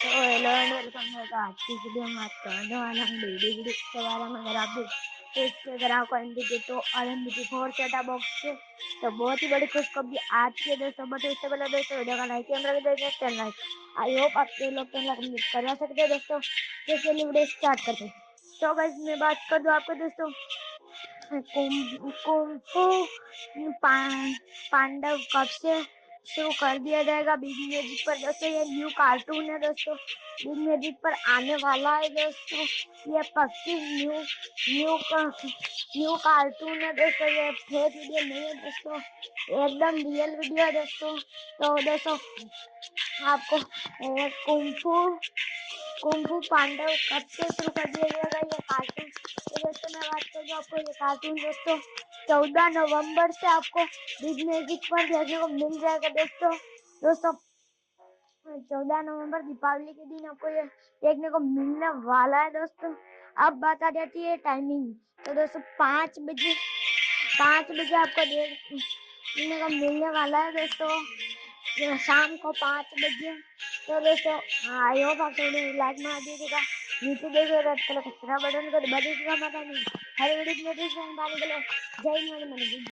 तो hello and welcome है। तो आज की वीडियो में बात करने वाला हूँ डीडी के बारे में। अगर आप भी तो इसके अगर आपको एनबीटी तो RMBT4 सेटअप बॉक्स से तो बहुत ही बड़ी खुशखबरी आज के दोस्तों। बट उससे पहले दोस्तों वीडियो का लाइक कैमरा देते हैं लाइक। आई होप आप लोग कैमरा कंप्लीट करवा सकते हैं दोस्तों। तो चलिए वीडियो स्टार्ट करते हैं। तो गाइस मैं बात कर दूं आपको दोस्तों कुंफू पांडव कब से शुरू कर दिया जाएगा बिग मैजिक पर दोस्तों। ये न्यू कार्टून है दोस्तों, बिग मैजिक पर आने वाला है दोस्तों। ये पक्की न्यू कार्टून है दोस्तों। ये फेक वीडियो नहीं है दोस्तों, एकदम रियल वीडियो है दोस्तों। तो दोस्तों आपको कुंफू पांडव कब से शुरू कर दिया जाएगा ये कार्टून। तो दोस्तों मैं बात करूँ आपको ये कार्टून दोस्तों 14 नवंबर से आपको बिग मैजिक पर देखने को मिल जाएगा दोस्तों 14 नवंबर दीपावली के दिन आपको ये देखने को मिलने वाला है दोस्तों। अब बात आ जाती है टाइमिंग। तो दोस्तों 5 बजे आपको देखने को मिलने वाला है दोस्तों, शाम को 5 बजे। तो दोस्तों आई होप आप वीडियो लाइक मार दीजिएगा, नीचे देखिए रेड कलर का बटन को दबा दीजिएगा। हर वीडियो में नोटिफिकेशन पाने के लिए जय हिंद।